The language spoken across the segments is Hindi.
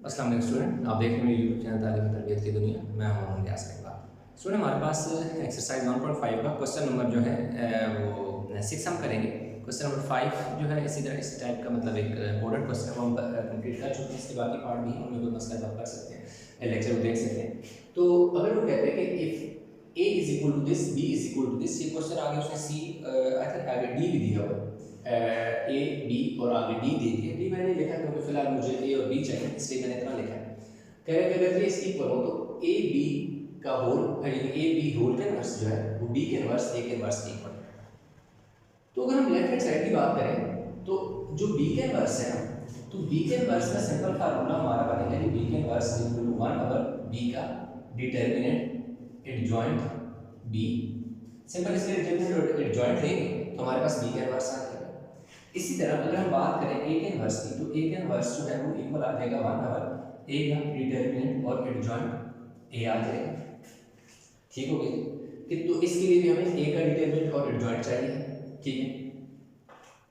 अस्सलाम वालेकुम स्टूडेंट, आप देख रहे हैं मेरे यूट्यूब चैनल तालीम तरबियत की दुनिया। मैं हूं मोहम्मद यासिर इकबाल। स्टूडेंट, हमारे पास एक्सरसाइज 1.5 का क्वेश्चन नंबर जो है वो 6 हम करेंगे। क्वेश्चन नंबर 5 जो है इसी तरह इस टाइप का मतलब एक इंपॉर्टेंट क्वेश्चन को हम कंप्लीट कर चुके हैं। इसके बाकी पार्ट भी उनमें कोई मसला आप कर सकते हैं, लेक्चर को देख सकते हैं। तो अगर वो कहते हैं कि if A is equal to this, B is equal to this, ये क्वेश्चन आगे उसने सी आई थिंक आगे डी भी दिया हुआ है, ए बी और आगे डी दे दिया। डी मैंने लिखा क्योंकि फिलहाल मुझे ए और बी चाहिए, इसलिए मैंने इतना लिखा है। कह रहे कि अगर ये इसकी इक्वल हो तो ए बी का होल यानी ए बी होल का इनवर्स जो है वो बी के इनवर्स ए के इनवर्स के इक्वल है। तो अगर हम लेफ्ट हैंड साइड की बात करें तो जो बी के इनवर्स है तो बी के इनवर्स का सिंपल फार्मूला हमारा बनेगा कि बी के inverse equal to 1 over B का डिटरमिनेंट एडजॉइंट बी। सिंपल इसके डिटरमिनेंट और एडजॉइंट लेंगे तो हमारे पास बी का इनवर्स आ जाएगा। इसी तरह अगर हम बात करें ए के इनवर्स की तो ए के इनवर्स जो है वो इक्वल आ जाएगा 1 ओवर ए का डिटरमिनेंट और एडजॉइंट ए आ जाएगा। ठीक हो गई कि तो इसके लिए भी हमें ए का डिटरमिनेंट और एडजॉइंट चाहिए। ठीक है।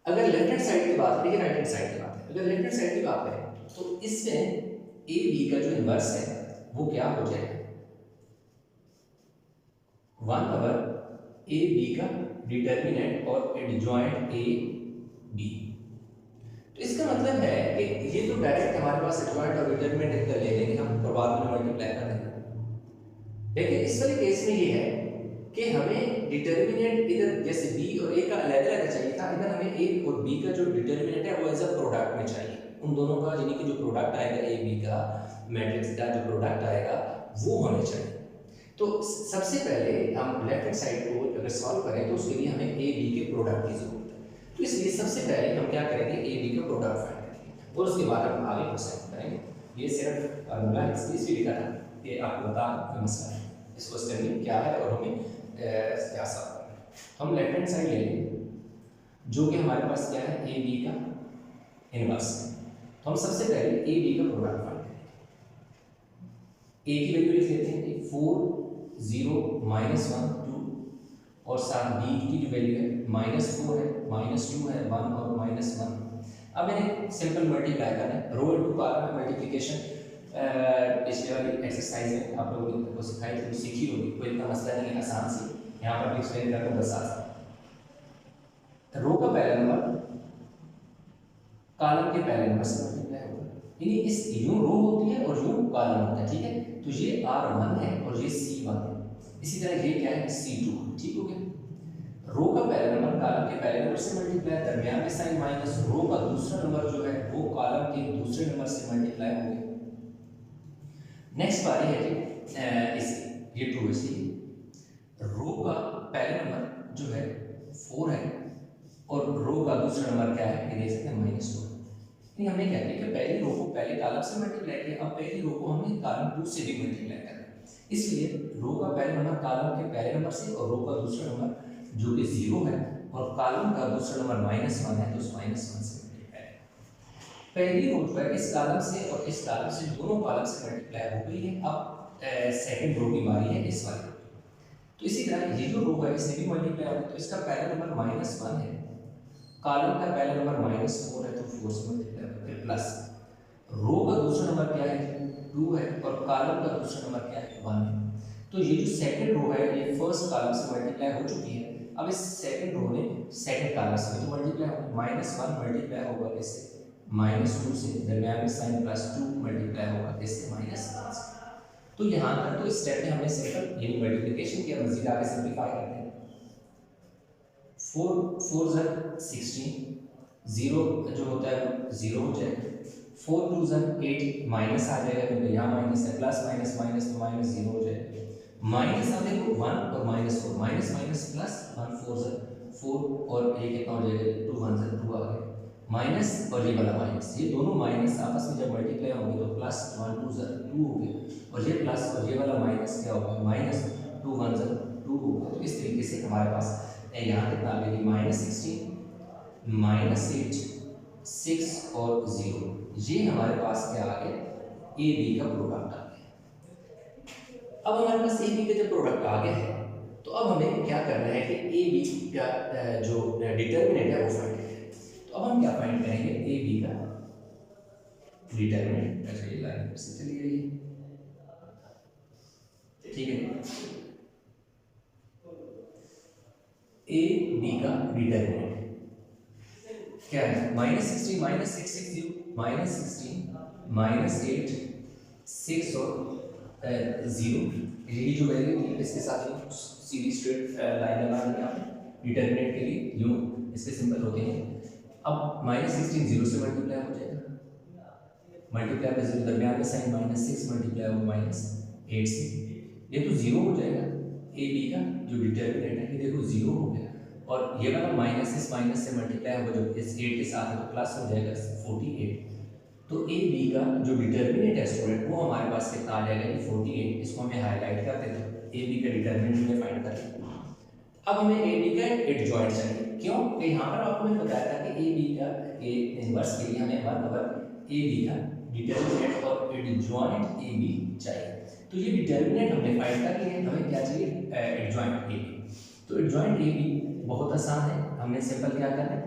अगर लेफ्ट हैंड साइड की बात करें, राइट हैंड साइड की बात है, अगर लेफ्ट हैंड साइड की बात करें तो इसमें ए बी का जो इनवर्स है वो क्या हो जाएगा 1 ओवर ए बी का डिटरमिनेंट और एडजॉइंट ए बी। तो इसका मतलब है कि ये तो डायरेक्ट हमारे पास एडजॉइंट और डिटरमिनेंट इधर ले लेंगे हम और बाद में मल्टीप्लाई कर देंगे। लेकिन इस वाले केस में ये है कि हमें डिटरमिनेंट इधर जैसे बी और ए का अलग-अलग चाहिए था, इधर हमें ए और बी का जो डिटरमिनेंट है वो एज अ प्रोडक्ट में चाहिए। उन दोनों का यानी कि जो प्रोडक्ट आएगा ए बी का मैट्रिक्स का जो प्रोडक्ट आएगा वो हमें चाहिए। तो सबसे पहले हम लेफ्ट हैंड साइड को अगर सॉल्व करें तो उसके लिए हमें ए बी के प्रोडक्ट की जरूरत है। तो इसलिए सबसे पहले हम क्या करेंगे ए बी का प्रोडक्ट फाइंड करेंगे और उसके बाद हम आगे प्रोसेस करेंगे। ये सिर्फ फार्मूला इसलिए लिखा था कि आपको बता कोई मसला है इस क्वेश्चन में क्या है और हमें क्या सॉल्व करना है। हम लेफ्ट हैंड साइड ले लेंगे जो कि हमारे पास क्या है ए बी का इनवर्स है। तो हम सबसे पहले ए बी का प्रोडक्ट फाइंड करेंगे। ए की वैल्यू लिख लेते हैं 4 0 -1 2 और साथ बी की जो वैल्यू है -4 है -2 है 1 और -1। अब मैंने सिंपल मल्टीप्लाई करना है, रो इनटू कॉलम मल्टीप्लिकेशन पिछले वाली एक्सरसाइज में आप लोगों को सिखाई थी, सीखी होगी, कोई इतना मसला नहीं है, आसान सी। यहाँ पर भी एक्सप्लेन करके बस आसान। रो का पहला नंबर कॉलम के पहले नंबर से मल्टीप्लाई होगा, यानी इस यूं रो होती है और यूं कॉलम होता है। ठीक है, तो ये R1 है और ये C1 है। इसी तरह ये क्या है C2। ठीक हो गया। रो का पहला नंबर कॉलम के पहले नंबर से मल्टीप्लाई, दरमियान में साइन माइनस, रो का दूसरा नंबर जो है वो कॉलम के दूसरे नंबर से मल्टीप्लाई हो गया। नेक्स्ट बारी है जी इसकी, ये ट्रू सी रो का पहला नंबर जो है 4 है और रो का दूसरा नंबर क्या है ये देख सकते हैं -2। नहीं, हमने क्या किया कि पहली रो को पहले कॉलम से मल्टीप्लाई किया, अब पहली रो को हमने कॉलम 2 से भी मल्टीप्लाई करना है। इसलिए रो का पहला नंबर कॉलम के पहले नंबर से और रो का दूसरा नंबर जो कि 0 है और कॉलम का दूसरा नंबर -1 है तो उस -1 से मल्टीप्लाई। पहली रो जो है इस कॉलम से और इस कॉलम से दोनों कॉलम से मल्टीप्लाई हो गई है। अब सेकंड रो की बारी है इस वाली। तो इसी तरह ये जो रो है इसने भी मल्टीप्लाई होगा, तो इसका पहला नंबर -1 है, कॉलम का पहला नंबर -4 है तो 4 से मल्टीप्लाई होगा, फिर प्लस रो का दूसरा नंबर क्या है 2 है और कॉलम का दूसरा नंबर क्या है 1 है। तो ये जो सेकंड रो है ये फर्स्ट कॉलम से मल्टीप्लाई हो चुकी है। अब इस सेकंड रो ने सेकंड कॉलम से तो मल्टीप्लाई होगा, -1 मल्टीप्लाई होगा इससे -2 से, दरमियान में साइन +2 मल्टीप्लाई होगा इससे -1 से। तो यहाँ तक तो स्टेप में हमने सिंपल यानी मल्टीप्लिकेशन किया, मजीद आगे सिंपलीफाई करते हैं। 4 4 16, 0 जो होता है 0 हो जाएगा, 4 2 8 माइनस आ जाएगा क्योंकि यहाँ माइनस है, प्लस माइनस माइनस तो -0 हो जाएगा। माइनस अब देखो 1 और -4, माइनस माइनस प्लस 1 4 और ये कितना हो जाएगा 2 1 2 आ गया, माइनस और ये वाला माइनस, ये दोनों माइनस आपस में जब मल्टीप्लाई होंगे तो प्लस 1 2 2 हो गया और ये प्लस और ये वाला माइनस क्या होगा -2 1 2 हो गया। तो इस तरीके से हमारे पास यहाँ कितना आ गया -16 -8 6 और 0, ये हमारे पास क्या आ गया ए बी का प्रोडक्ट आ गया। अब हमारे पास ए बी का जब प्रोडक्ट आ गया है तो अब हमें क्या करना है कि ए बी का जो डिटरमिनेंट है वो फाइंड करें। तो अब हम क्या फाइंड करेंगे ए बी का डिटरमिनेंट, अच्छा ये लाइन से चली गई, ठीक है। ए बी का डिटरमिनेंट क्या है, -16 -660 -16 -8 6 और 0, यही जो वैल्यू थी इसके साथ ही सीधी स्ट्रेट लाइन लगा देंगे आप डिटरमिनेंट के लिए, जो इसके सिंबल होते हैं। अब -16 0 से मल्टीप्लाई हो जाएगा, मल्टीप्लाई पे 0 दरमियान में साइन -6 मल्टीप्लाई हो -8 से, ये तो 0 हो जाएगा। ए बी का जो डिटरमिनेंट है ये देखो 0 हो गया, और ये वाला माइनस इस माइनस से मल्टीप्लाई होगा जब इस 8 के साथ है तो प्लस हो जाएगा 48। तो ए बी का जो डिटरमिनेंट है स्टूडेंट वो हमारे पास कितना आ जाएगा कि 48, इसको हमें हाईलाइट कर देते हैं, ए बी का डिटरमिनेंट हमें फाइंड करना है। अब हमें ए बी का एडजॉइंट चाहिए, क्यों कि यहाँ पर आपको मैंने बताया था कि ए बी का ए इनवर्स के लिए हमें 1/a बी का डिटरमिनेंट और एडजॉइंट ए बी चाहिए। तो ये डिटरमिनेंट हमने फाइंड कर लिया है, हमें क्या चाहिए, एडजॉइंट ए बी। तो एडजॉइंट ए बी बहुत आसान है, हमने सिंपल क्या करना है,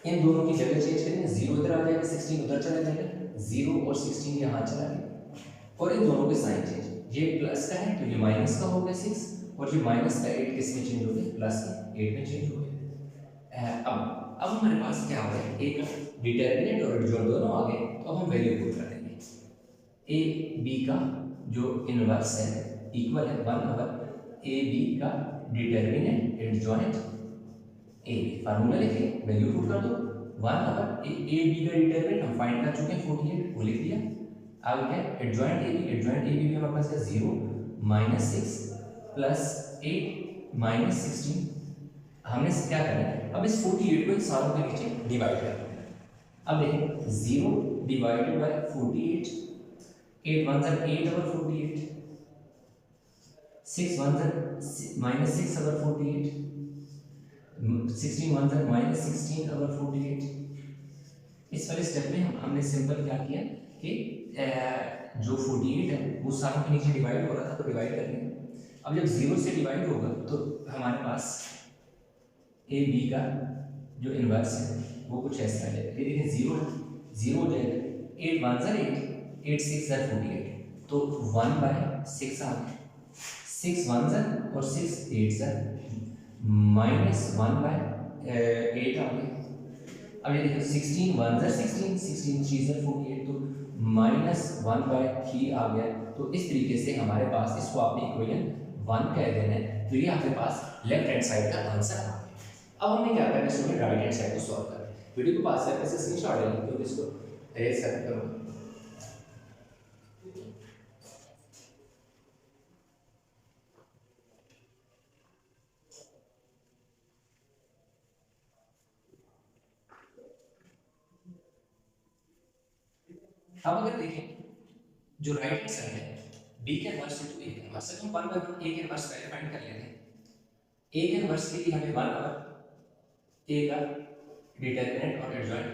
इन दोनों की जगह चेंज करेंगे, 0 इधर आ जाएगा 16 उधर चला जाएगा, 0 और 16 यहाँ चला गया, और इन दोनों के साइन चेंज, ये प्लस का है तो ये माइनस का हो गया 6, और ये माइनस का 8 किस में चेंज हो गया, प्लस के 8 में चेंज हो गया। अब हमारे पास क्या हो गया, एक डिटरमिनेंट और एडजॉइंट दोनों आ गए, तो अब हम वैल्यू पुट कर देंगे। ए बी का जो इनवर्स है इक्वल है 1/a बी का determinant adjoint A B, formula लिखिए, वैल्यू पुट कर दो, 1/a बी का डिटरमिनेंट हम फाइंड कर चुके हैं 48, वो लिख दिया। आगे क्या, एडजॉइंट ए बी में हमारे पास है 0 -6 + 8 -16, हमने क्या करना है, अब इस 48 को इन सारों के नीचे डिवाइड करना है। अब देखिए 0 डिवाइडेड बाय 48, 8 1 8/48, 6 1 -6/48, 16 1 -16/48। इस वाले स्टेप में हमने सिंपल क्या किया कि जो 48 है वो सारों के नीचे डिवाइड हो रहा था तो डिवाइड कर लिया। अब जब 0 से डिवाइड होगा तो हमारे पास ए बी का जो इनवर्स है वो कुछ ऐसा आ जाएगा, ये देखिए 0 हो जाएगा, 8 1 8 8 6 48, तो 1/6 आ गया, 6 1 और 6 8 -1/8 आ गया। अब ये देखो 16 1 16 16 3 48, तो -1/3 आ गया। तो इस तरीके से हमारे पास इसको आपने इक्वेशन 1 कह देना है, तो ये आपके पास लेफ्ट हैंड साइड का आंसर आ गया। अब हमने क्या करना है, इसमें राइट हैंड साइड को सॉल्व करना है। वीडियो को पास करके इसे स्क्रीनशॉट ले लीजिए, तो इसको अरेंज करो। अब अगर देखें जो राइट हैंड साइड है बी के इनवर्स इनटू ए के इनवर्स, हम 1/1 ए के इनवर्स पहले फाइंड कर लेते हैं। ए के इनवर्स के लिए हमें 1/a का डिटरमिनेंट और एडजॉइंट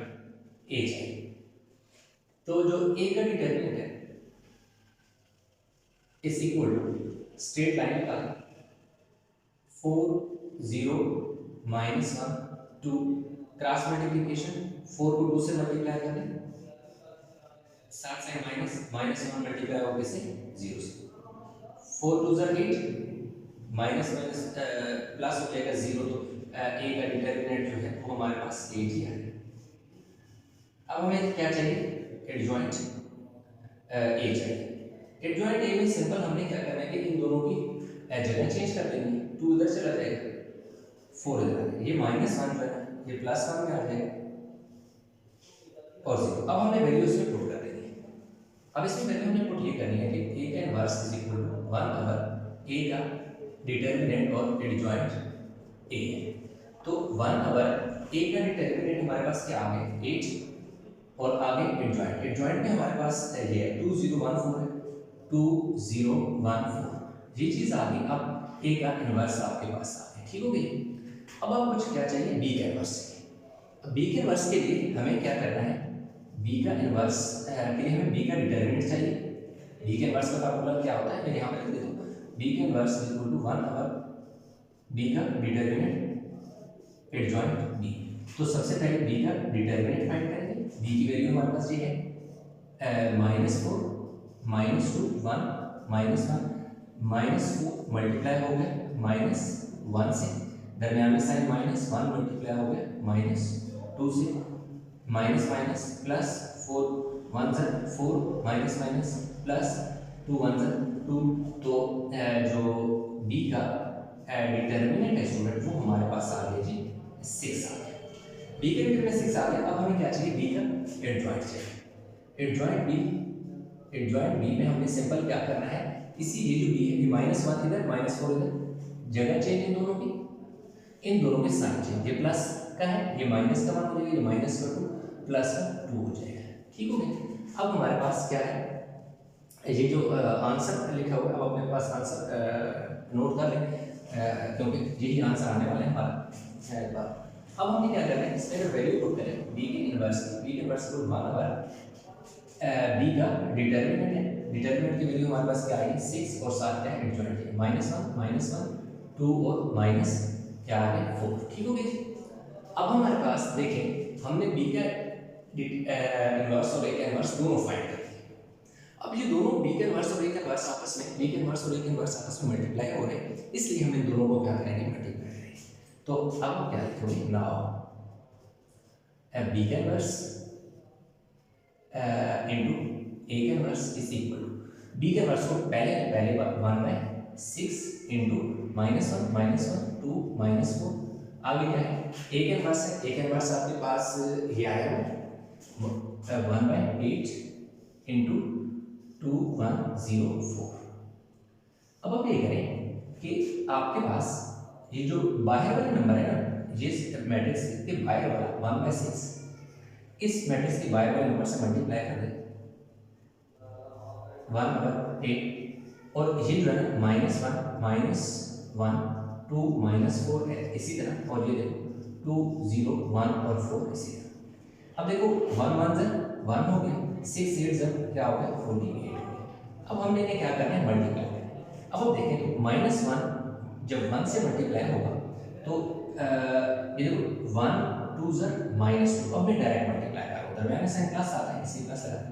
ए चाहिए। तो जो ए का डिटरमिनेंट है is equal to straight line का 4 0 -1 2 क्रॉस मल्टीप्लिकेशन, 4 को 2 से मल्टीप्लाई कर दें, साथ साइन -1 मल्टीप्लाई होगा से 0 से, 4 2 8 माइनस प्लस हो जाएगा 0, तो ए का डिटरमिनेंट जो है वो हमारे पास 8 ही है। अब हमें क्या चाहिए, एडजॉइंट ए चाहिए। एडजॉइंट ए में सिंपल हमने क्या करना है कि इन दोनों की जगह चेंज कर देंगे, 2 इधर चला जाएगा, 4 इधर आ जाएगा, ये -1 जो है ये +1 में आ जाएगा और 0। अब हमने वैल्यू इसमें पुट कर देनी है। अब इसमें वैल्यू हमने पुट ये करनी है कि ए का inverse is equal to 1/a का डिटरमिनेंट और एडजॉइंट ए है। तो 1/a का डिटरमिनेंट हमारे पास क्या आ गया 8, और आगे एडजॉइंट में हमारे पास ये है 2014 है, 2014 ये चीज़ आ गई। अब ए का इनवर्स आपके पास आ गया, ठीक हो गई। अब आप कुछ क्या चाहिए, बी का इनवर्स चाहिए। अब बी के इनवर्स के लिए हमें क्या करना है, बी का इनवर्स के लिए हमें बी का डिटरमिनेंट चाहिए। बी के इनवर्स का फार्मूला क्या होता है, मैं यहाँ पर लिख देता हूँ, बी के inverse is equal to 1/a B का डिटरमिनेंट एडजॉइंट बी। तो सबसे पहले बी का डिटरमिनेंट फाइंड करेंगे, बी बी की वैल्यू हमारे पास ये है -4 -2 1 -1 -4 मल्टीप्लाई हो गया -1 से, दरमियान में साइन -1 मल्टीप्लाई हो गया -2 से, माइनस माइनस प्लस 4 1 ज़र 4 माइनस माइनस प्लस 2 1 ज़र 2। तो जो बी का डिटर्मिनेंट है स्टूडेंट वो हमारे पास आ गया जी 6 आ गया। बी का डिटर्मिनेंट 6 आ गया। अब हमें क्या चाहिए, बी का एडजॉइंट चाहिए। एडजॉइंट बी में हमने सिंपल क्या करना है, इसी ये जो बी है ये -1 इधर -4 इधर, जगह चेंज इन दोनों की, इन दोनों के साइन चेंज, ये प्लस का है ये माइनस का 1 हो जाएगा, ये माइनस का 2 प्लस का 2 हो जाएगा। ठीक हो गया। अब हमारे पास क्या है, ये जो आंसर लिखा हुआ है, अब अपने पास आंसर नोट कर लें क्योंकि यही आंसर आने वाला है हमारा। अब हमने क्या करना है, इसमें वैल्यू पुट करें बी के इनवर्स को 1/, बी का डिटर्मिनेंट है, डिटर्मिनेंट की वैल्यू हमारे पास क्या आएगी 6 और साथ क्या है एडजॉइंट है -1 2 और माइनस क्या आ गया 4। ठीक हो गया जी। अब हमारे पास देखें हमने बी का इनवर्स और ए का इनवर्स दोनों फाइंड कर लिए। अब ये दोनों बी का इनवर्स और ए का इनवर्स आपस में, बी का इनवर्स और ए का इनवर्स आपस में मल्टीप्लाई हो रहे हैं, इसलिए हम इन दोनों को क्या करेंगे मल्टीप्लाई करेंगे। तो अब क्या लिखोगे, नाउ बी का इनवर्स इनटू ए का inverse is equal to B का इनवर्स को पहले 1/6 इनटू -1 2 -4, आगे क्या है ए का इनवर्स है, ए का इनवर्स आपके पास ये आया है 1/8 इनटू 2104। अब आप ये करें कि आपके पास ये जो बाहर वाला नंबर है ना, ये मैट्रिक्स के बाहर वाला 1/6 इस मैट्रिक्स के बाहर वाले नंबर से मल्टीप्लाई कर दे 1/8, और ये जो है ना -1 -1 2 -4 है इसी तरह, और ये देखो 2 0 1 और 4 इसी तरह। अब देखो 1 1 ज़र 1 हो गया, 6 8 ज़र क्या हो गया 48 हो गया। अब हमने इन्हें क्या करना है मल्टीप्लाई करना है। अब देखें तो -1 जब 1 से मल्टीप्लाई होगा तो ये देखो 1 2 ज़र -2, अब मैं डायरेक्ट मल्टीप्लाई करूँ, दरम्यान में साइन प्लस आता है इसी प्लस आता है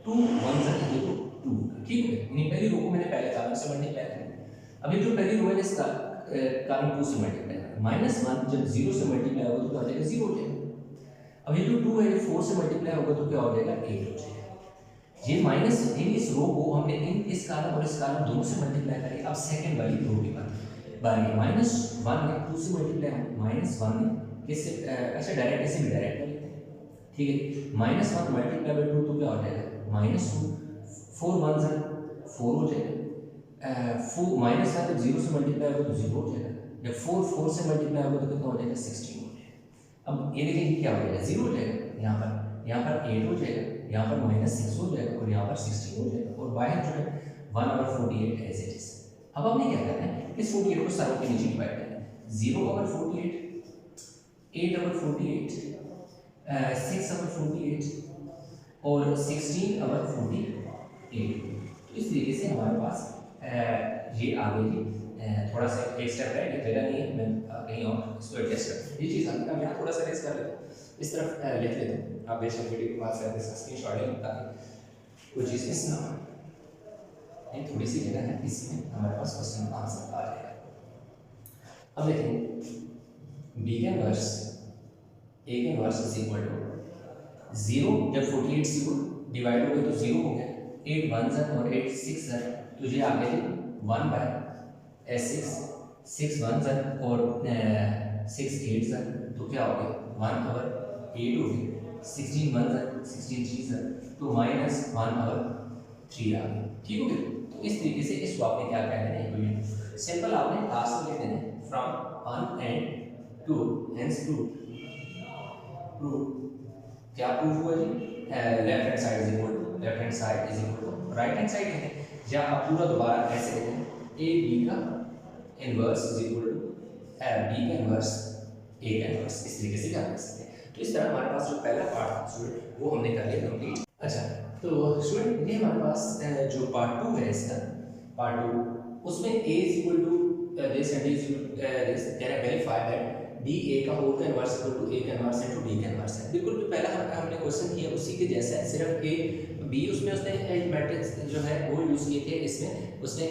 2 1 ज़र देखो 2। ठीक है, यानी पहली रो को मैंने पहले कॉलम से मल्टीप्लाई किया, अभी जो पहली रो है इसका कॉलम 2 से मल्टीप्लाई करें, -1 जब 0 से मल्टीप्लाई होगा तो क्या हो जाएगा 0 हो जाएगा। अब ये जो 2 है 4 से मल्टीप्लाई होगा तो क्या हो जाएगा 8 हो जाएगा। ये माइनस इस रो को हमने इस कॉलम और इस कॉलम दोनों से मल्टीप्लाई करें। अब सेकंड वाली रो की बारी -1 में 2 से मल्टीप्लाई -1 में किससे, अच्छा डायरेक्ट ऐसे भी डायरेक्ट कर लेते हैं। ठीक है, -1 मल्टीप्लाई बाय 2 तो क्या हो जाएगा -2, 4 1 ज़र 4 हो जाएगा, 4 -1 जब 0 से मल्टीप्लाई होगा तो 0 हो जाएगा, जब 4 4 से मल्टीप्लाई होगा तो कितना हो जाएगा 16 हो जाएगा। अब ये देखिए क्या हो जाएगा 0 हो जाएगा, यहाँ पर 8 हो जाएगा, यहाँ पर -6 हो जाएगा और यहाँ पर 16 हो जाएगा, और बाहर जो है 1/48 एज इट इज। अब हमने क्या करना है, इस 48 को सारों के नीचे डिवाइड करना है, 0/48 8/48 6/48 और 16/48। तो इस तरीके से हमारे पास ये आ गई जी। थोड़ा सा एक स्टेप है, ये जगह नहीं है, मैं कहीं और इसको एडजस्ट कर ये चीज़ मैं यहाँ थोड़ा सा रेस कर लेता हूँ, इस तरफ लिख लेता हूँ। आप बेशक वीडियो के बाद से इसका स्क्रीनशॉट लें ताकि कोई चीज़ मिस ना हो। ये थोड़ी सी जगह है, इसमें हमारे पास क्वेश्चन आंसर आ जाएगा। अब देखें बी का इनवर्स ए का इनवर्स इज इक्वल टू 0 जब 48 से डिवाइड हो गया तो 0 हो गया, 8 1 ज़र और 8 6 ज़र, तो ये आ गया 1/6 6 1 ज़र और 6 8 ज़र, तो क्या हो गया 1/8 हो गया, 16 1 ज़र 16 3 ज़र, तो -1/3 आ गया। ठीक हो गया। तो इस तरीके से इसको आपने क्या कहते हैं, सिंपल आपने लास्ट में लिख देना है फ्रॉम 1 एंड 2 हेंस प्रूव क्या प्रूव हुआ जी, left hand side is equal to right hand side है, या आप पूरा दोबारा ऐसे लिखते हैं ए बी का inverse is equal to B का इनवर्स ए का इनवर्स, इस तरीके से क्या कर सकते हैं। तो इस तरह हमारे पास जो पहला पार्ट था स्टूडेंट वो हमने कर लिया कंप्लीट। अच्छा, तो स्टूडेंट ये हमारे पास जो पार्ट 2 है इसका पार्ट 2, उसमें a is equal to this and is this can verify that D A का होल का इनवर्स इक्वल टू ए का इनवर्स इनटू डी का इनवर्स है। बिल्कुल जो पहला हमने क्वेश्चन किया उसी के जैसा है, सिर्फ ए बी उसमें उसने मैट्रिक्स जो है वो यूज़ किए थे, इसमें उसने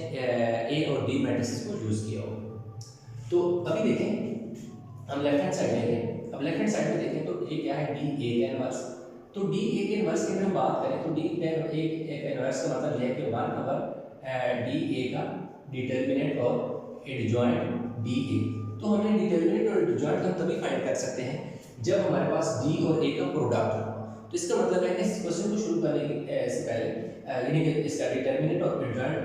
ए और बी मैट्रिक्स को यूज़ किया हो। तो अभी देखें हम लेफ्ट हैंड साइड लेंगे। अब लेफ्ट हैंड साइड में देखें तो ये क्या है, डी ए का इनवर्स। तो डी ए के इनवर्स की अगर हम बात करें तो डी ए का इनवर्स का मतलब यह है कि 1 ओवर डी ए का डिटर्मिनेंट और एडजॉइंट डी ए। तो हमें डिटर्मिनेंट और एडजॉइंट हम तभी फाइंड कर सकते हैं जब हमारे पास डी और ए का प्रोडक्ट हो। तो इसका मतलब है इस क्वेश्चन को शुरू करने से पहले यानी कि इसका डिटर्मिनेंट और एडजॉइंट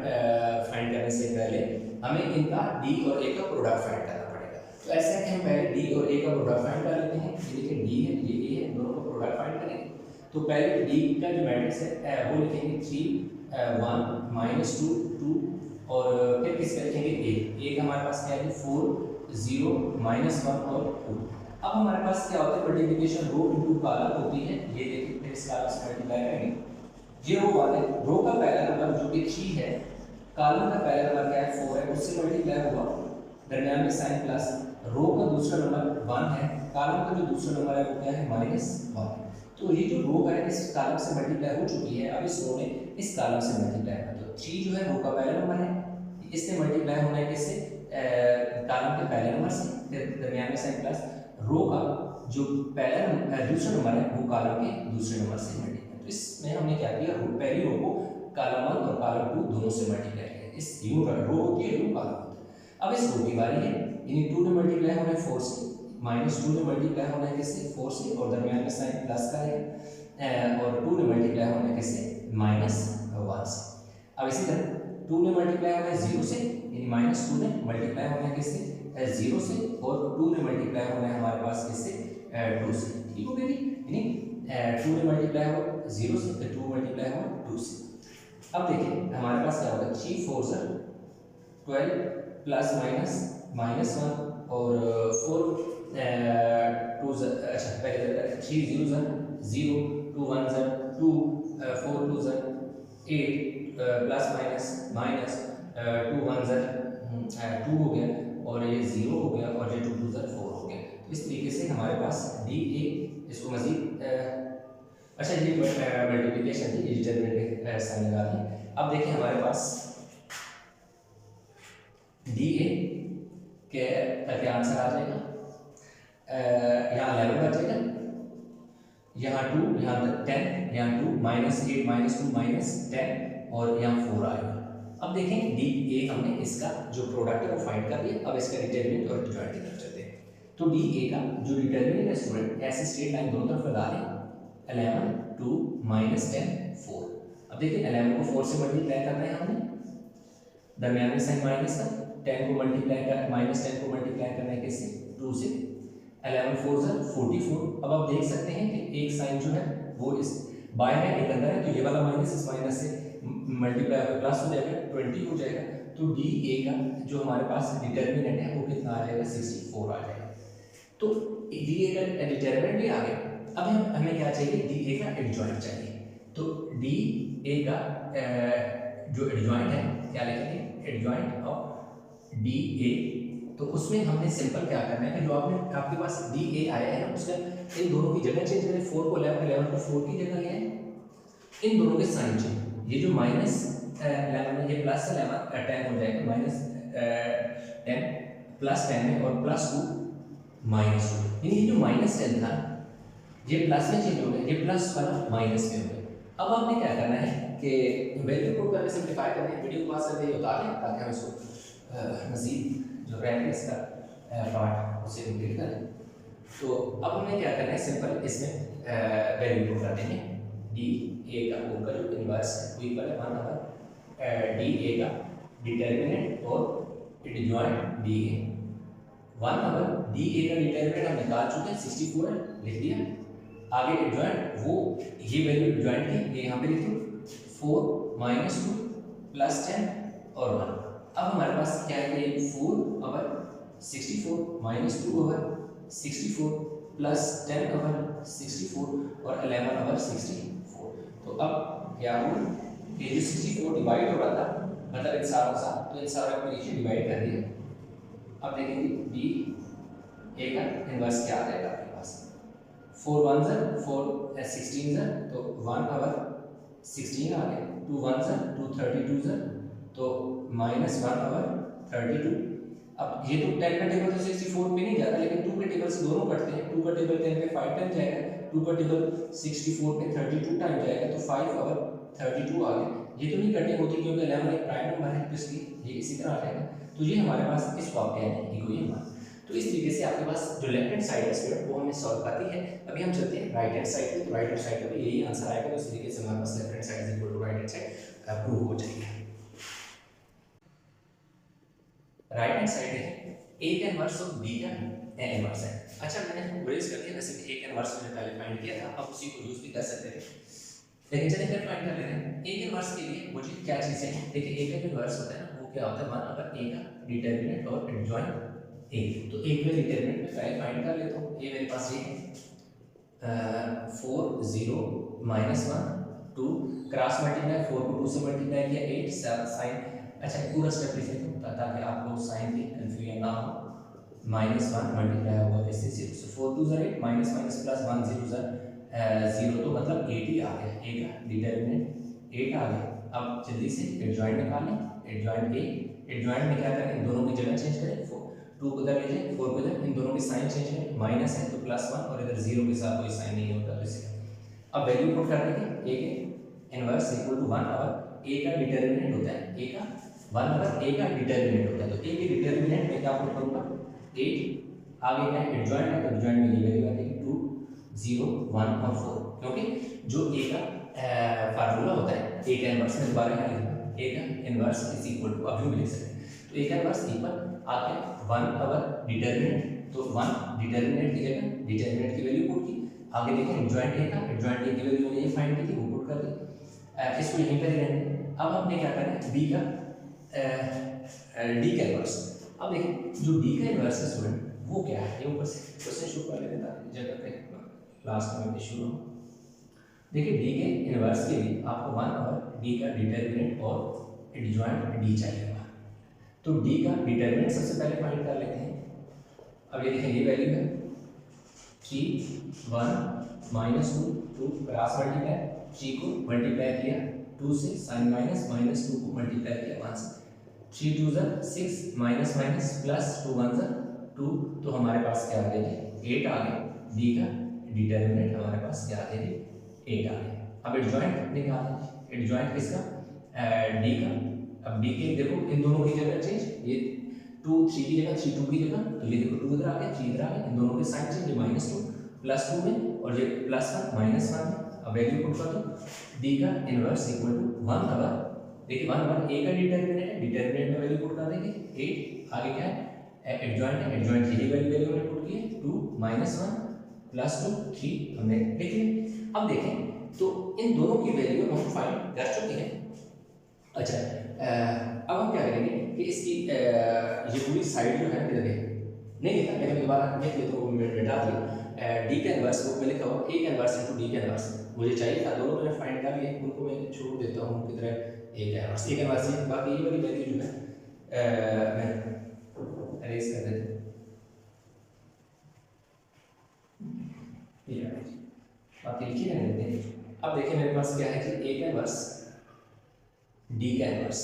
फाइंड करने से पहले हमें इनका डी और ए का प्रोडक्ट फाइंड करना पड़ेगा। तो ऐसा है कि हम पहले डी और ए का प्रोडक्ट फाइंड कर लेते हैं। ये देखिए डी है, ये ए है, दोनों का प्रोडक्ट फाइंड करेंगे। तो पहले डी का जो मैट्रिक्स है वो लिखेंगे 3 1 -2 2 और फिर किसका लिखेंगे ए का हमारे पास क्या है 4 0 -1 और 2। अब हमारे पास क्या होता है मल्टीप्लिकेशन रो इनटू कॉलम होती है। ये देखिए फिर इस कॉलम से मल्टीप्लाई करेंगे। ये रो वाले रो का पहला नंबर जो कि 3 है, कॉलम का पहला नंबर क्या है 4 है, उससे मल्टीप्लाई हुआ, दरमियान में साइन प्लस, रो का दूसरा नंबर 1 है, कॉलम का जो दूसरा नंबर है वो क्या है -1। तो ये जो रो है इस कॉलम से मल्टीप्लाई हो चुकी है, अब इस रो ने इस कॉलम से मल्टीप्लाई है। तो 3 जो है रो का पहला नंबर है, इससे मल्टीप्लाई होना है किससे, कॉलम के पहले नंबर से, फिर दरमियान में साइन प्लस, रो का जो पहला दूसरा नंबर है वो कॉलम के दूसरे नंबर से मल्टीप्लाई। तो इसमें हमने क्या किया, पहली रो को कॉलम 1 और कॉलम 2 दोनों से मल्टीप्लाई किया। इस यूं रो होती है, यूं कॉलम होता है। अब इस रो की बारी है, यानी 2 ने मल्टीप्लाई होना है 4 से, -2 ने मल्टीप्लाई होना है किससे 4 से, और दरमियान में साइन प्लस का है, और 2 ने मल्टीप्लाई होना है किससे -1 से। अब इसी तरह 2 ने मल्टीप्लाई होना है 0 से, यानी -2 ने मल्टीप्लाई होना है किससे 0 से, और 2 ने मल्टीप्लाई होना है हमारे पास किससे 2 से। ठीक हो गई, यानी 2 ने मल्टीप्लाई हो 0 से, तो 2 मल्टीप्लाई हो 2 से। अब देखिए हमारे पास क्या होगा, 3 4 12 प्लस -1 और 4 2 अच्छा पहले 3 0 0 2 1 2 4 2 8 प्लस माइनस 2 1 2 हो गया, और ये 0 हो गया, और ये 2 2 4 हो गया। तो इस तरीके से हमारे पास डी ए, इसको मजीद अच्छा ये मल्टीप्लिकेशन थी, डिटरमिनेंट साइन लगा दी। अब देखिए हमारे पास डी ए के क्या आंसर आ जाएगा, यहाँ 11 बचेगा, यहाँ 2, यहाँ 10, यहाँ 2 -8 -2 -10 और यहाँ 4 आएगा। अब देखें डी ए हमने इसका जो प्रोडक्ट है वो फाइंड कर लिया। अब इसका डिटरमिनेंट और एडजॉइंट की तरफ चलते हैं। तो डी ए का जो डिटरमिनेंट है स्टूडेंट, ऐसे स्ट्रेट लाइन दोनों तरफ लगा लें, 11 2 -10 4। अब देखिए 11 को 4 से मल्टीप्लाई करना है हमने, दरमियान में साइन माइनस का, 10 को मल्टीप्लाई कर -10 को मल्टीप्लाई करना है किससे 2 से, 11 4 44। अब आप देख सकते हैं कि एक साइन जो है वो इस बाय है, एक अंदर है, तो ये वाला माइनस इस माइनस से मल्टीप्लाई होकर प्लस हो जाएगा, 20 हो जाएगा। तो डी ए का जो हमारे पास डिटरमिनेंट है वो कितना आ जाएगा 64 आ जाएगा। तो डी ए का डिटरमिनेंट भी आ गया। अब हमें क्या चाहिए, डी ए का एडजॉइंट चाहिए। तो डी ए का जो एडजॉइंट है क्या लिखेंगे, एडजॉइंट ऑफ डी ए। तो उसमें हमने सिंपल क्या करना है कि जो आपके पास डी ए आया है उसका इन दोनों की जगह चेंज करें, 4 को 11 को 4 की जगह ले आए, इन दोनों के साइन चेंज, ये जो -11 है ये +11 10 हो जाएगा, -10 +10 में और +2 -2, यानी ये जो -10 था ये प्लस में चेंज हो गया, ये प्लस वाला माइनस में हो गया। अब आपने क्या करना है कि वैल्यू पुट करके सिंप्लीफाई करके वीडियो को पास करके ये उतार लें ताकि हम इसको मज़ीद जो प्रैक्टिस का पार्ट उसे कंप्लीट करें। तो अब हमें क्या करना है, सिंपल इसमें वैल्यू पुट कर देंगे। डी ए का होल का जो इनवर्स है वो इक्वल है 1 ओवर डी ए का डिटर्मिनेंट और adjoint D A. 1 over D A का डिटर्मिनेंट हम निकाल चुके हैं, 64 है, लिख दिया। आगे एडजॉइंट वो ये वैल्यू एडजॉइंट की ये यहाँ पे लिख दो, 4 -2 +10 और 1। अब हमारे पास क्या है, 4 ओवर 64 -2 ओवर 64 +10 ओवर 64 और 11 ओवर 64। तो अब क्या हुआ, ये जो 64 डिवाइड हो रहा था मतलब इन सारों के साथ, तो इन सारों को नीचे डिवाइड कर दिया। अब देखेंगे डी ए का इनवर्स क्या आ जाएगा आपके पास, 4 1 ज़र 4 16 ज़र तो 1 पावर 16 आ गया, 2 1 ज़र 2 32 ज़र तो -1 पावर 32। अब ये तो 10 का टेबल तो 64 पे नहीं जाता, लेकिन 2 के टेबल से दोनों कटते हैं, 2 का टेबल 10 पे 5 टाइम जाएगा, 2 का टेबल 64 पे 32 टाइम जाएगा, तो 5 पावर 32 आ गया। ये तो नहीं कटिंग होती क्योंकि 11 एक प्राइम नंबर है, तो इसलिए ये इसी तरह आ जाएगा। तो ये हमारे पास इस वाक्य है इक्वेशन 1। तो इस तरीके से आपके पास जो लेफ्ट हैंड साइड है स्टूडेंट वो हमें सॉल्व करती है। अभी हम चलते हैं राइट हैंड साइड पे, तो राइट हैंड साइड पे यही आंसर आएगा, तो इस तरीके से हमारे पास left hand side is equal to right hand side prove हो जाएगी। राइट हैंड साइड है a का इनवर्स और b का इनवर्स है। अच्छा मैंने रेज कर दिया, वैसे a का इनवर्स मैंने पहले फाइंड किया था, अब उसी को यूज भी कर सकते हैं, लेकिन चलिए फिर फाइंड कर लेते हैं। a के इनवर्स के लिए मुझे क्या चीज चाहिए, देखिए a का इनवर्स होता है ना वो क्या होता है 1 अगर a का डिटरमिनेंट और एडजॉइंट a, तो a का डिटरमिनेंट में पहले फाइंड कर लेता हूं। a मेरे पास ये है 4 0 -1 2 क्रॉस मल्टीप्लाई 4 को 2 से मल्टीप्लाई किया 8 7 sin। अच्छा पूरा स्टेप लिख लेते हैं ताकि आप लोग साइन की कंफ्यूजन ना हो। -1 मल्टीप्लाई होगा इससे 0 से 4 2 8 माइनस माइनस प्लस 1 0 0 तो मतलब 8 ही आ गया, a का डिटरमिनेंट 8 आ गया। अब जल्दी से एडजॉइंट निकालें, एडजॉइंट a, एडजॉइंट में क्या करें इन दोनों की जगह चेंज करें, 2 को इधर लीजिए 4 को इधर, इन दोनों की साइन चेंज करें, माइनस है तो +1 और इधर 0 के साथ कोई साइन नहीं होता, तो इसलिए अब वैल्यू पुट कर देंगे a के इनवर्स इक्वल टू 1 और a का डिटरमिनेंट होता है, a का 1 अगर a का डिटरमिनेंट होता है, तो a के डिटरमिनेंट में क्या पुट करूंगा 8, आगे क्या है एडजॉइंट है, तो एडजॉइंट में ये वैल्यू आ जाएगी 2 0 1 और 4, क्योंकि जो a का फार्मूला होता है a का इनवर्स में दोबारा क्या लिखना a का इनवर्स इज इक्वल टू, अभी भी लिख सकते हैं, तो a का इनवर्स इक्वल आगे 1 अवर डिटरमिनेंट, तो 1 डिटरमिनेंट की जगह डिटरमिनेंट की वैल्यू पुट की, आगे देखें एडजॉइंट a का, एडजॉइंट a की वैल्यू मैंने ये फाइंड की थी वो पुट कर दी, इसको यहीं पर ही रहने। अब हमने क्या करना है b का d का इनवर्स। अब देखिए जो d का इनवर्स है स्टूडेंट वो क्या है, ये ऊपर से क्वेश्चन शुरू कर लेते हैं जगह पे लास्ट में शुरू हो। देखिए d के इनवर्स के लिए आपको 1 और d का डिटरमिनेंट और एडजॉइंट d चाहिए होगा, तो d का डिटरमिनेंट सबसे पहले फाइंड कर लेते हैं। अब ये देखें ये वैल्यू है 3 1 -2 2 क्रॉस मल्टीप्लाई, 3 को मल्टीप्लाई किया 2 से sin माइनस -2 को मल्टीप्लाई किया 1 से, 3 2 6 माइनस माइनस प्लस 2 1 2, तो हमारे पास क्या आ गया 8 आ गया, d का डिटरमिनेंट हमारे पास क्या आ गया 8 आ गया। अब एडजॉइंट निकालें, एडजॉइंट किसका d का, अब d के देखो इन दोनों की जगह चेंज, ये 2 3 की जगह 3 2 की जगह, तो ये देखो 2 इधर आ गया 3 इधर आ गया, इन दोनों के साइन चेंज, ये -2 +2 में और ये +1 -1 में। अब वैल्यू पुट कर दो, d का इनवर्स इक्वल टू 1 अवर, देखिए 1 अवर a का डिटरमिनेंट है, डिटरमिनेंट में वैल्यू पुट कर देंगे 8, आगे क्या है एडजॉइंट है, एडजॉइंट की वैल्यू हमने पुट की है 2 -1 +2 3 हमने लिख लिया। अब देखें तो इन दोनों की वैल्यू हम फाइंड कर चुके हैं। अच्छा अब हम क्या करेंगे कि इसकी ये पूरी साइड जो है नहीं लिखा, लेकिन दोबारा लिख लेते हो मिटा दिया, डी का इनवर्स बुक में लिखा हुआ a का इनवर्स इनटू डी का इनवर्स मुझे चाहिए था, दोनों मैंने फाइंड कर लिए, उनको मैं छोड़ देता हूं उनकी तरह a का इनवर्स, a का इनवर्स है, बाकी ये वाली वैल्यू जो है मैं अरेज कर देता हूं, ये बाकी लिखी रहने देते हैं। अब देखिए मेरे पास क्या है कि a का इनवर्स d का इनवर्स।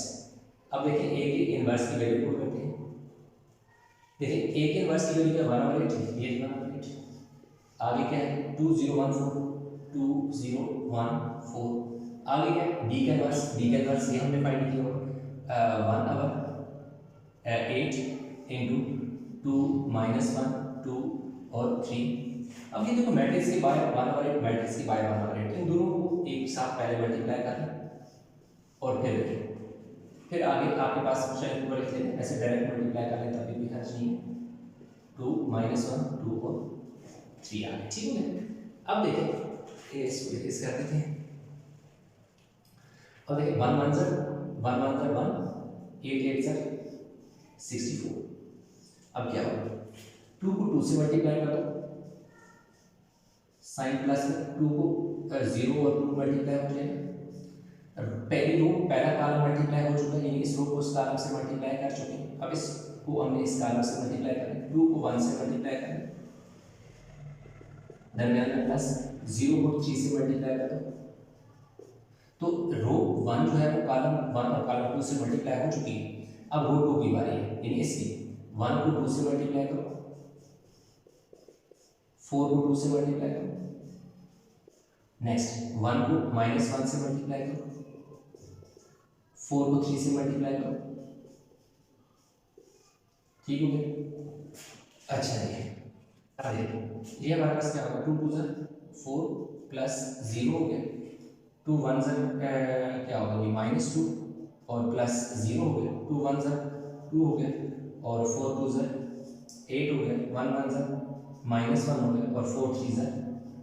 अब देखिए a के इनवर्स की वैल्यू पुट करते हैं, देखिए a के इनवर्स की वैल्यू क्या 1/8, ये 1/8, आगे क्या है 2014 2014, आगे क्या है d का इनवर्स ये हमने फाइंड किया 1/8 इंटू 2 -1 2 और 3। अब ये देखो मैट्रिक्स की बाय 1/8 मैट्रिक्स की बाय 1/8, इन दोनों को एक साथ पहले मल्टीप्लाई कर लें और फिर आगे आपके पास क्वेश्चन ऊपर लिख लेते हैं, ऐसे डायरेक्ट मल्टीप्लाई कर लें तभी भी खर्च नहीं है, 2 -1 2 और 3 आ गए, ठीक है। अब देखिए इसको इस कर देते हैं, अब देखिए 1 1 1 8 8 64, अब क्या होगा 2 को 2 से मल्टीप्लाई कर दो, साइन प्लस 2 को 0 और 2 मल्टीप्लाई हो जाएगा, पहली रो पहला कॉलम मल्टीप्लाई हो चुका है, यानी इस रो को उस कॉलम से मल्टीप्लाई कर चुके हैं। अब इस को हमने इस कॉलम से मल्टीप्लाई करें, 2 को 1 से मल्टीप्लाई करें, दरमियान में प्लस, 0 को 3 से मल्टीप्लाई करें, तो रो 1 जो है वो कॉलम 1 और कॉलम 2 से मल्टीप्लाई हो चुकी है। अब रो 2 की बारी है, यानी इसलिए 1 को 2 से मल्टीप्लाई करो, 4 को 2 से मल्टीप्लाई करो, नेक्स्ट 1 को -1 से मल्टीप्लाई करो, 4 को 3 से मल्टीप्लाई करो, ठीक हो गया। अच्छा ये अब देखो ये हमारे पास क्या होगा, 2 2 4 प्लस 0 हो गया, 2 1 क्या होगा ये -2 और प्लस 0 हो गया, 2 1 2 हो गया और 4 2 8 हो गया, 1 1 -1 हो गया और 4 3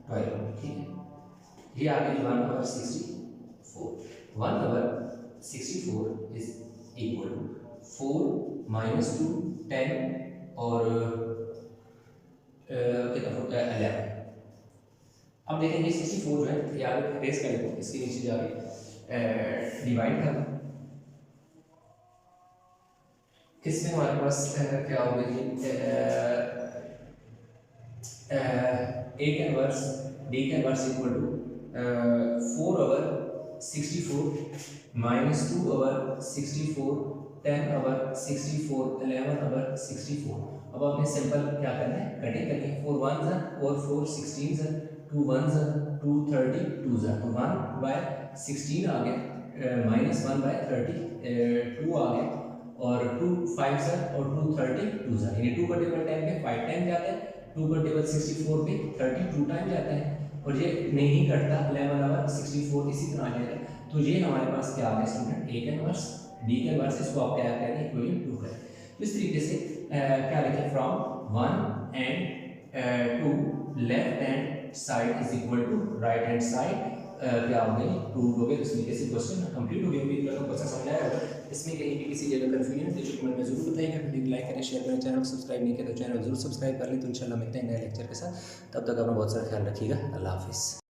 12 हो गया, ठीक है। ये आ गई 1/64, 1/64 इज इक्वल टू 4 - 2 10 और कितना 11। अब देखेंगे 64 जो है ये आगे रेस करेंगे, इसके नीचे जाके डिवाइड करना, इसमें हमारे पास क्या होगा कि a का इनवर्स d का इनवर्स इक्वल टू 4/64 - 2/64 10/64 11/64। अब आपने सिंपल क्या करना है, कटिंग करनी है, 4 1 और 4 16 2 1 2 30 2 तो 1/16 आ गया, -1/30 2 आ गया और 2 5 और 2 30 2 यानी 2 का टेबल 10 पे 5 टाइम जाता है, 2 का टेबल 64 पे 32 टाइम जाता है और ये नहीं घटता 11/64 इसी तरह आ जाएगा। तो ये हमारे पास क्या आ गया स्टूडेंट, a का इनवर्स d का इनवर्स, इसको आप क्या करें इक्विवेलेंट 2 करें। तो इस तरीके से क्या लिखें, from 1 and two left hand side is equal to right hand side क्या हो गई प्रूव हो गया। इस तरीके से क्वेश्चन कंप्लीट हो गया। उम्मीद करता हूं क्वेश्चन समझ आया होगा। इसमें कहीं भी किसी जगह कंफ्यूजन है तो कमेंट में जरूर बताइएगा। वीडियो को लाइक करें, शेयर करें, चैनल को सब्सक्राइब नहीं किया तो चैनल जरूर सब्सक्राइब कर लें। तो इंशाल्लाह मिलते हैं नए लेक्चर के साथ, तब तक अपना बहुत सारा ख्याल रखिएगा। अल्लाह हाफिज़।